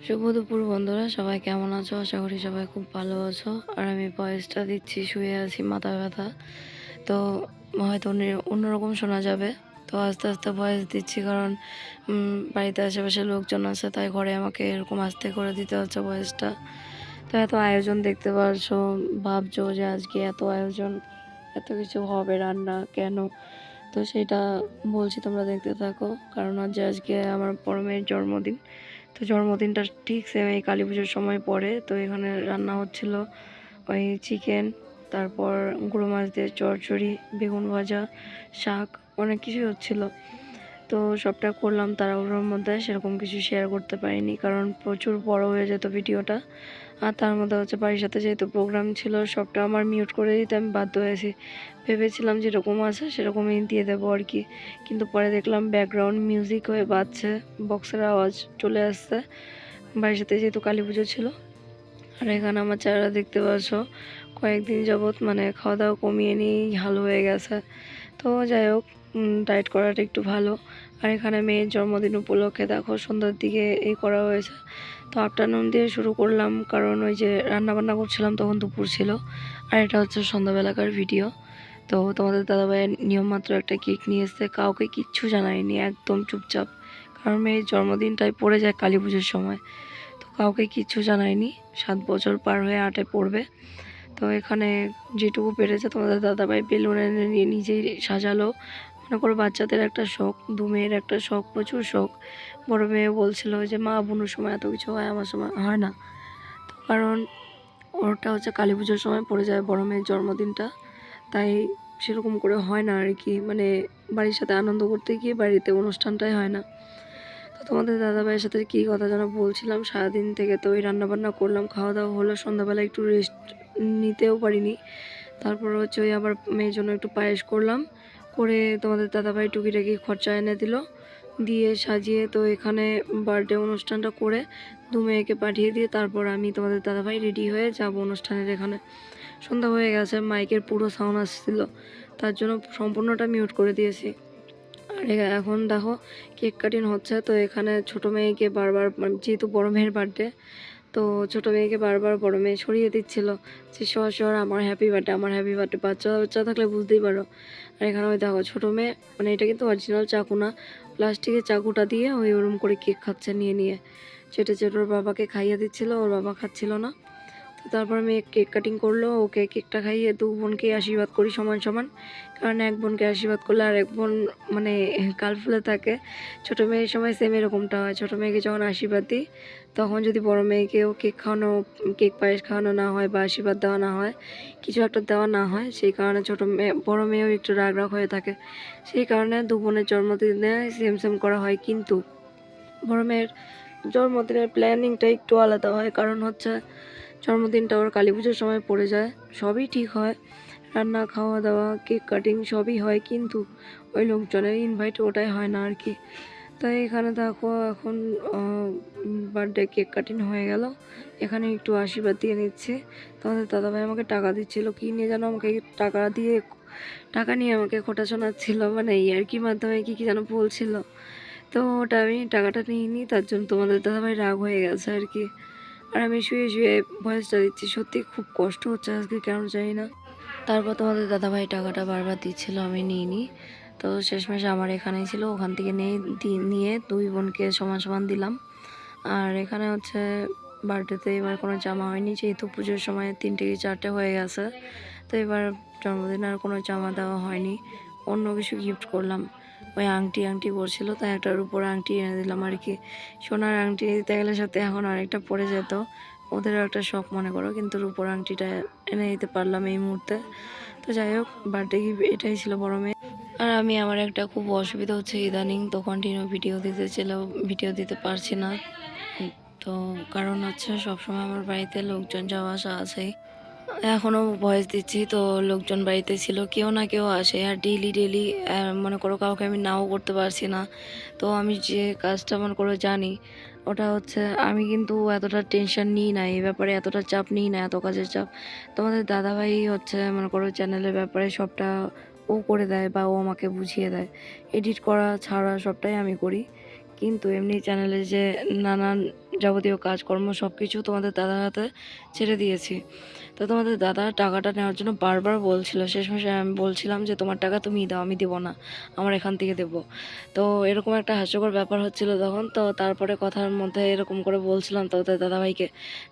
শুভ দুপুর বন্ধুরা, সবাই কেমন আছো? আশা করি সবাই খুব ভালো আছো। আর আমি ভয়েসটা দিচ্ছি শুয়ে আছি, মাথা ব্যথা। তো হয়তো অন্যরকম শোনা যাবে। তো আস্তে আস্তে ভয়েস দিচ্ছি, কারণ বাড়িতে আশেপাশে লোকজন আছে, তাই ঘরে আমাকে এরকম আস্তে করে দিতে হচ্ছে ভয়েসটা। তো এত আয়োজন দেখতে পারছো, ভাবছো যে আজকে এত আয়োজন, এত কিছু হবে রান্না কেন? তো সেটা বলছি, তোমরা দেখতে থাকো। কারণ আজকে আমার বড় মেয়ের জন্মদিন। তো জন্মদিনটা ঠিক সেম এই কালী পুজোর সময় পড়ে। তো এখানে রান্না হচ্ছিল ওই চিকেন, তারপর গুঁড়ো মাছ দিয়ে চচ্চড়ি, বেগুন ভাজা, শাক, অনেক কিছুই হচ্ছিল। তো সবটা করলাম তাড়াহুড়োর মধ্যে, সেরকম কিছু শেয়ার করতে পারিনি, কারণ প্রচুর বড় হয়ে যেত ভিডিওটা। আর তার মধ্যে বাড়ির সাথে যেহেতু প্রোগ্রাম ছিল, সবটা আমার মিউট করে দিতে আমি বাধ্য হয়েছি। ভেবেছিলাম যেরকম আছে সেরকমই দিয়ে দেবো আর কি, কিন্তু পরে দেখলাম ব্যাকগ্রাউন্ড মিউজিক হয়ে বাজছে, বক্সের আওয়াজ চলে আসছে। বাড়ির সাথে যেহেতু কালী পুজো ছিল। আর এখানে আমার চেহারা দেখতে পাচ্ছ, কয়েকদিন যাবৎ মানে খাওয়া দাওয়া কমিয়ে নিয়েই হাল হয়ে গেছে। তো যাই হোক, ডায়েট করাটা একটু ভালো। আর এখানে মেয়ের জন্মদিন উপলক্ষে দেখো সন্ধ্যার দিকে এই করা হয়েছে। তো আফটারনুন দিয়ে শুরু করলাম, কারণ ওই যে রান্নাবান্না করছিলাম তখন দুপুর ছিল। আর এটা হচ্ছে সন্ধ্যাবেলাকার ভিডিও। তো তোমাদের দাদাভাইয়ের নিয়ম মাত্র একটা কেক নিয়ে এসছে, কাউকে কিচ্ছু জানায়নি, একদম চুপচাপ। কারণ মেয়ের জন্মদিনটাই পড়ে যায় কালী পুজোর সময়। তো কাউকে কিচ্ছু জানায়নি। 7 বছর পার হয়ে 8-এ পড়বে। তো এখানে যেটুকু পেরেছে তোমাদের দাদাভাই বেলুন এনে নিয়ে নিজেই সাজালো। মনে করো বাচ্চাদের একটা শখ, দু মেয়ের একটা শখ, প্রচুর শখ। বড় মেয়ে বলছিল যে মা বুনুর সময় এত কিছু হয়, আমার সময় হয় না। তো কারণ ওরটা হচ্ছে কালী পুজোর সময় পড়ে যায় বড় মেয়ের জন্মদিনটা, তাই সেরকম করে হয় না আর কি, মানে বাড়ির সাথে আনন্দ করতে গিয়ে বাড়িতে অনুষ্ঠানটাই হয় না। তো তোমাদের দাদাভাইয়ের সাথে কী কথা যেন বলছিলাম, সারাদিন থেকে তো ওই রান্নাবান্না করলাম, খাওয়া দাওয়া হলো, সন্ধ্যাবেলা একটু রেস্ট নিতেও পারিনি। তারপর হচ্ছে ওই আবার মেয়ের জন্য একটু পায়েস করলাম, করে তোমাদের দাদাভাই টুকিটাকি খরচা এনে দিল, দিয়ে সাজিয়ে তো এখানে বার্থডে অনুষ্ঠানটা করে দু মেয়েকে পাঠিয়ে দিয়ে তারপর আমি তোমাদের দাদাভাই রেডি হয়ে যাব অনুষ্ঠানের। এখানে সন্ধ্যা হয়ে গেছে, মাইকের পুরো সাউন্ড আসছিল, তার জন্য সম্পূর্ণটা মিউট করে দিয়েছি। আর এখন দেখো কেক কাটিং হচ্ছে। তো এখানে ছোট মেয়েকে বারবার, যেহেতু বড় মেয়ের বার্থডে, তো ছোট মেয়েকে বারবার বড় মেয়ে সরিয়ে দিচ্ছিল যে সর সর, আমার হ্যাপি বার্থডে, আমার হ্যাপি বার্থডে। বাচ্চা বাচ্চা থাকলে বুঝতেই পারো। আর এখানে ওই দেখো ছোট মেয়ে, মানে এটা কিন্তু অরিজিনাল চাকু না, প্লাস্টিকের চাকুটা দিয়ে ওই ওরম করে কেক খাচ্ছে নিয়ে নিয়ে, চেটে চেটে ওর বাবাকে খাইয়ে দিচ্ছিল, ওর বাবা খাচ্ছিল না। তো তারপর মেয়ে কেক কাটিং করলো, ওকে কেকটা খাইয়ে দু বোনকে আশীর্বাদ করি সমান সমান। কারণ এক বোনকে আশীর্বাদ করলে আর এক বোন মানে গাল ফুলে থাকে। ছোটো মেয়ের সময় সেম এরকমটা হয়, ছোটো মেয়েকে যখন আশীর্বাদ দিই তখন যদি বড় মেয়েকেও কেক খাওয়ানো, কেক পায়েস খাওয়ানো না হয় বা আশীর্বাদ দেওয়া না হয়, কিছু একটা দেওয়া না হয়, সেই কারণে ছোটো মেয়ে বড় মেয়েও একটু রাগ রাগ হয়ে থাকে। সেই কারণে দু বোনের জন্মদিনে সেম সেম করা হয়। কিন্তু বড় মেয়ের জন্মদিনের প্ল্যানিংটা একটু আলাদা হয়, কারণ হচ্ছে জন্মদিনটা ওর কালী পুজোর সময় পড়ে যায়। সবই ঠিক হয়, রান্না খাওয়া দাওয়া কেক কাটিং সবই হয়, কিন্তু ওই লোকজনের ইনভাইট ওটাই হয় না আর কি। তাই এখানে দেখো এখন বার্থডে কেক কাটিং হয়ে গেল, এখানে একটু আশীর্বাদ দিয়ে নিচ্ছি। তোমাদের দাদাভাই আমাকে টাকা দিচ্ছিল, কী নিয়ে যেন আমাকে টাকা নিয়ে আমাকে খোটা শোনাচ্ছিল, মানে ইয়ার্কির মাধ্যমে কী কী যেন বলছিল। তো ওটা আমি টাকাটা নিইনি, তার জন্য তোমাদের দাদাভাই রাগ হয়ে গেছে আর কি। আর আমি শুয়ে শুয়ে ভয়েসটা দিচ্ছি, সত্যি খুব কষ্ট হচ্ছে আজকে, কেন জানি না। তারপর তোমাদের দাদাভাই টাকাটা বারবার দিচ্ছিল, আমি নিইনি। তো শেষমেশ আমার এখানেই ছিল, ওখান থেকে নিয়ে দুই বোনকে সমান সমান দিলাম। আর এখানে হচ্ছে বার্থডেতে এবার কোনো জামা হয়নি, যেহেতু পুজোর সময় 3টে কি 4টে হয়ে গেছে। তো এবার জন্মদিন আর কোনো জামা দেওয়া হয়নি, অন্য কিছু গিফট করলাম। ওই আংটি করছিল, তাই একটার উপর আংটি এনে দিলাম আর কি। সোনার আংটি দিতে গেলে সাথে এখন আরেকটা পড়ে যেত, ওদেরও একটা শখ মনে করো, কিন্তু রূপোর আংটিটা এনে দিতে পারলাম এই মুহূর্তে। তো যাই হোক, বার্থডে গিফট এটাই ছিল বড় মেয়ে। আর আমি আমার একটা খুব অসুবিধা হচ্ছে ইদানিং, তো কন্টিনিউ ভিডিও দিতে পারছি না। তো কারণ হচ্ছে সবসময় আমার বাড়িতে লোকজন যাওয়া আসা আছেই। এখনও ভয়েস দিচ্ছি, তো লোকজন বাড়িতে ছিল, কেউ না কেউ আসে। আর ডেইলি মনে করো কাউকে আমি নাও করতে পারছি না। তো আমি যে কাজটা মনে করো জানি, ওটা হচ্ছে আমি কিন্তু এতটা টেনশন নিই না এই ব্যাপারে, এতটা চাপ নিই না, এত কাজের চাপ। তোমাদের দাদাভাই হচ্ছে মনে করো চ্যানেলের ব্যাপারে সবটা ও করে দেয় বা ও আমাকে বুঝিয়ে দেয়, এডিট করা ছাড়া সবটাই আমি করি। কিন্তু এমনি চ্যানেলে যে নানান যাবতীয় কাজকর্ম সব কিছু তোমাদের দাদার হাতে ছেড়ে দিয়েছি। তো তোমাদের দাদা টাকাটা নেওয়ার জন্য বারবার বলছিল, শেষমেশে আমি বলছিলাম যে তোমার টাকা তুমিই দাও, আমি দেবো না, আমার এখান থেকে দেবো। তো এরকম একটা হাস্যকর ব্যাপার হচ্ছিল তখন। তো তারপরে কথার মধ্যে এরকম করে বলছিলাম তো ওদের দাদাভাইকে,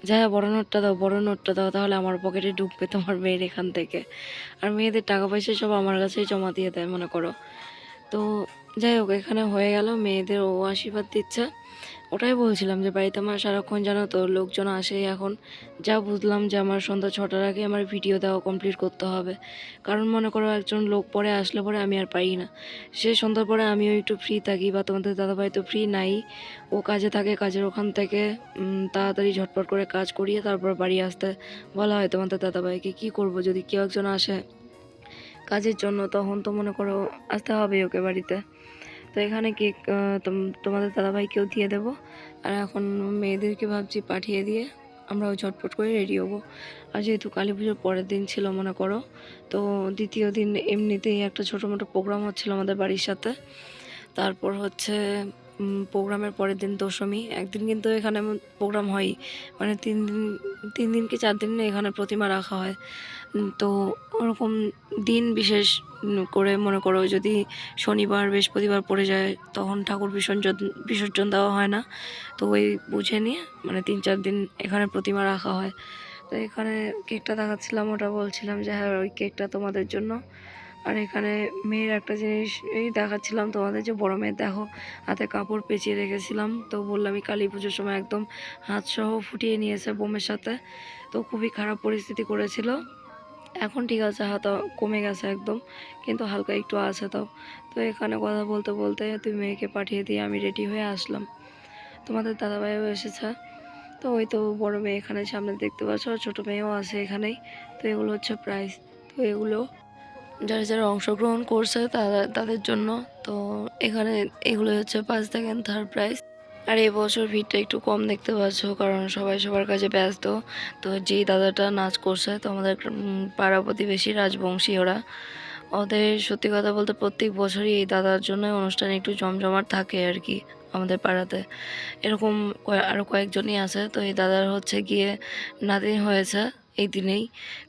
যে হ্যাঁ বড় নোটটা দাও, বড় নোটটা দাও, তাহলে আমার পকেটে ঢুকবে তোমার মেয়ের এখান থেকে। আর মেয়েদের টাকা পয়সা সব আমার কাছেই জমা দিয়ে দেয় মনে করো। তো যাই হোক, এখানে হয়ে গেল, মেয়েদের ও আশীর্বাদ দিচ্ছে। ওটাই বলছিলাম যে বাড়িতে আমার সারাক্ষণ জানো তো লোকজন আসে। এখন যা বুঝলাম যে আমার সন্ধ্যা 6টার আগে আমার ভিডিও দেওয়া কমপ্লিট করতে হবে, কারণ মনে করো একজন লোক পরে আসলে পরে আমি আর পারি না। সে সন্ধ্যার পরে আমিও একটু ফ্রি থাকি, বা তোমাদের দাদাভাই তো ফ্রি নাই, ও কাজে থাকে, কাজের ওখান থেকে তাড়াতাড়ি ঝটপট করে কাজ করিয়ে তারপর বাড়ি আসতে বলা হয় তোমাদের দাদাভাইকে। কি করব, যদি কেউ একজন আসে কাজের জন্য তখন তো মনে করো আসতে হবে ওকে বাড়িতে। তো এখানে কেক তোমাদের দাদাভাইকেও দিয়ে দেবো। আর এখন মেয়েদেরকে ভাবছি পাঠিয়ে দিয়ে আমরাও ঝটপট করে রেডি হবো। আর যেহেতু কালী পুজোর পরের দিন ছিল মনে করো, তো দ্বিতীয় দিন এমনিতেই একটা ছোটো মোটো প্রোগ্রাম হচ্ছিলো আমাদের বাড়ির সাথে। তারপর হচ্ছে প্রোগ্রামের পরের দিন দশমী, একদিন কিন্তু এখানে প্রোগ্রাম হয়ই, মানে 3 দিন কি 4 দিন এখানে প্রতিমা রাখা হয়। তো ওরকম দিন বিশেষ করে মনে করো যদি শনিবার বৃহস্পতিবার পড়ে যায় তখন ঠাকুর বিসর্জন দেওয়া হয় না। তো ওই বুঝে নিয়ে মানে 3-4 দিন এখানে প্রতিমা রাখা হয়। তো এখানে কেকটা দেখাচ্ছিলাম, ওটা বলছিলাম যে হ্যাঁ ওই কেকটা তোমাদের জন্য। আর এখানে মেয়ের একটা জিনিস এই দেখাচ্ছিলাম তোমাদের, যে বড় মেয়ের দেখো হাতে কাপড় পেঁচিয়ে রেখেছিলাম। তো বললাম এই কালী পুজোর সময় একদম হাতসহ ফুটিয়ে নিয়েছে বোমের সাথে। তো খুবই খারাপ পরিস্থিতি করেছিল। এখন ঠিক আছে, হাত কমে গেছে একদম, কিন্তু হালকা একটু আছে তাও। তো এখানে কথা বলতে বলতে তুই মেয়েকে পাঠিয়ে দিয়ে আমি রেডি হয়ে আসলাম। তোমাদের দাদাভাইও এসেছে। তো ওই তো বড় মেয়ে এখানে সামনে দেখতে পাচ্ছ, আর ছোটো মেয়েও আছে এখানেই। তো এগুলো হচ্ছে প্রাইস। তো এগুলো যারা যারা অংশগ্রহণ করছে তাদের জন্য। তো এখানে এগুলো হচ্ছে 5 সেকেন্ড 3rd প্রাইজ। আর এই বছর ভিড়টা একটু কম দেখতে পাচ্ছ, কারণ সবাই সবার কাছে ব্যস্ত। তো যেই দাদাটা নাচ করছে, তো আমাদের পাড়া প্রতিবেশী রাজবংশী ওরা, ওদের সত্যি কথা বলতে প্রত্যেক বছরই এই দাদার জন্য অনুষ্ঠান একটু জমজমাট থাকে আর কি আমাদের পাড়াতে। এরকম আরও কয়েকজনই আছে। তো এই দাদার হচ্ছে গিয়ে নাতিন হয়েছে এই দিনেই,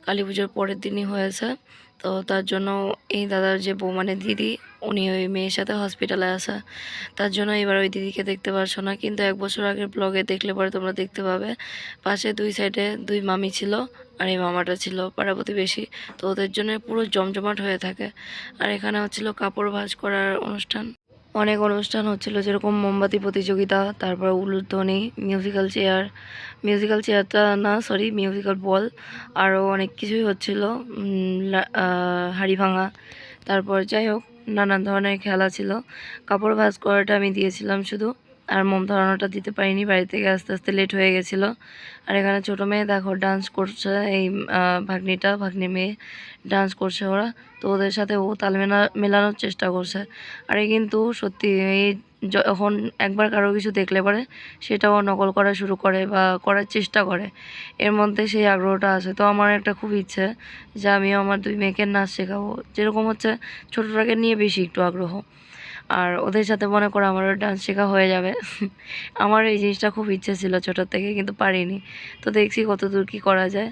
কালী পুজোর পরের দিনই হয়েছে। তো তার জন্য এই দাদার যে বউ মানে দিদি, উনি ওই মেয়ের সাথে হসপিটালে আসে। তার জন্য এবার ওই দিদিকে দেখতে পারছো না, কিন্তু 1 বছর আগের ব্লগে দেখলে পরে তোমরা দেখতে পাবে পাশে 2 সাইডে 2 মামি ছিল, আর এই মামাটা ছিল পাড়া প্রতিবেশী। তো ওদের জন্য পুরো জমজমাট হয়ে থাকে। আর এখানে হচ্ছিল কাপড় ভাঁজ করার অনুষ্ঠান, অনেক অনুষ্ঠান হচ্ছিল, যেরকম মোমবাতি প্রতিযোগিতা, তারপর উলুধ্বনি, মিউজিক্যাল চেয়ারটা না সরি মিউজিক্যাল বল, আরও অনেক কিছুই হচ্ছিল, হাড়ি ভাঙা, তারপর যাই হোক নানান ধরনের খেলা ছিল। কাপড় ভাঁজ করাটা আমি দিয়েছিলাম শুধু, আর মোম ধরানোটা দিতে পারিনি, বাড়ি থেকে আস্তে আস্তে লেট হয়ে গেছিলো। আর এখানে ছোটো মেয়ে দেখো ডান্স করছে, এই ভাগ্নি মেয়ে ডান্স করছে ওরা। তো ওদের সাথে ও তাল মেলানোর চেষ্টা করছে। আর কিন্তু সত্যি এই যখন একবার কারো কিছু দেখলে পরে সেটাও নকল করা শুরু করে বা করার চেষ্টা করে, এর মধ্যে সেই আগ্রহটা আছে। তো আমার একটা খুব ইচ্ছে যে আমিও আমার 2 মেয়েকে নাচ শেখাবো, যেরকম হচ্ছে ছোটোটাকে নিয়ে বেশি একটু আগ্রহ, আর ওদের সাথে মনে করো আমারও ডান্স শেখা হয়ে যাবে। আমার এই জিনিসটা খুব ইচ্ছে ছিল ছোটোর থেকে, কিন্তু পারিনি। তো দেখছি কত দূর কী করা যায়।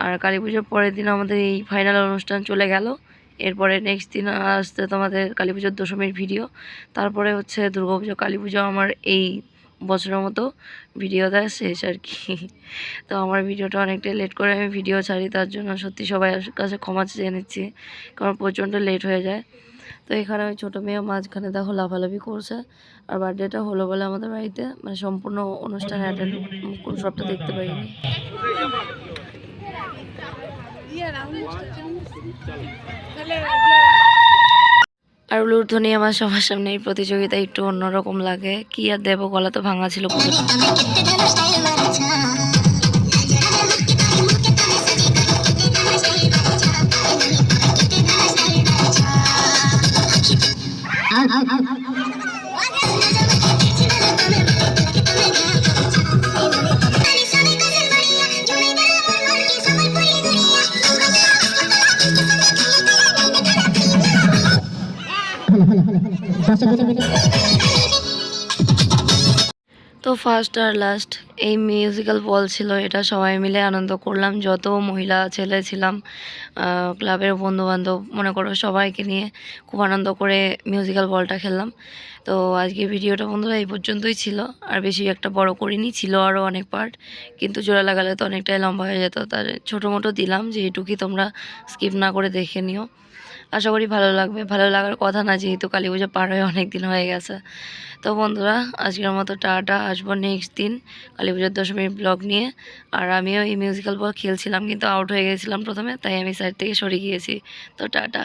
আর কালী পুজোর পরের দিন আমাদের এই ফাইনাল অনুষ্ঠান চলে গেল। এরপরে নেক্সট দিন আসতে তোমাদের কালী পুজোর দশমীর ভিডিও, তারপরে হচ্ছে দুর্গা পুজো, কালী পুজো আমার এই বছরের মতো ভিডিও দেওয়া শেষ আর কি। তো আমার ভিডিওটা অনেকটাই লেট করে আমি ভিডিও ছাড়ি, তার জন্য সত্যি সবাই কাছে ক্ষমা চেয়ে নিচ্ছি, কারণ প্রচণ্ড লেট হয়ে যায়। তো এখানে ওই ছোটো মেয়েও মাঝখানে দেখো লাফালাফি করছে। আর বার্থডেটা হলো বলে আমাদের বাড়িতে মানে সম্পূর্ণ অনুষ্ঠান অ্যাটেন্ড সবটা দেখতে পারিনি। আর উলুধ্বনি আমার সবার সামনে এই প্রতিযোগিতা একটু অন্যরকম লাগে, কি আর দেবো, গলা তো ভাঙা ছিল পুরোটা। ফার্স্ট আর লাস্ট এই মিউজিক্যাল বল ছিল, এটা সবাই মিলে আনন্দ করলাম, যত মহিলা ছেলে ছিলাম, ক্লাবের বন্ধুবান্ধব মনে করো সবাইকে নিয়ে খুব আনন্দ করে মিউজিক্যাল বলটা খেললাম। তো আজকে ভিডিওটা বন্ধুরা এই পর্যন্তই ছিল, আর বেশি একটা বড় করিনি, ছিল আরও অনেক পার্ট, কিন্তু জোড়া লাগালে তো অনেকটাই লম্বা হয়ে যেত, তার ছোটো মোটো দিলাম যে এটুকুই তোমরা স্কিপ না করে দেখে নিও। আশা করি ভালো লাগবে, ভালো লাগার কথা না, যেহেতু কালী পুজো পার হয়ে অনেক দিন হয়ে গেছে। তো বন্ধুরা আজকের মতো টাটা, আসবো নেক্সট দিন কালী পুজোর দশমীর ব্লগ নিয়ে। আর আমিও এই মিউজিক্যাল বল খেলছিলাম, কিন্তু আউট হয়ে গেছিলাম প্রথমে, তাই আমি সাইড থেকে সরে গিয়েছি। তো টাটা।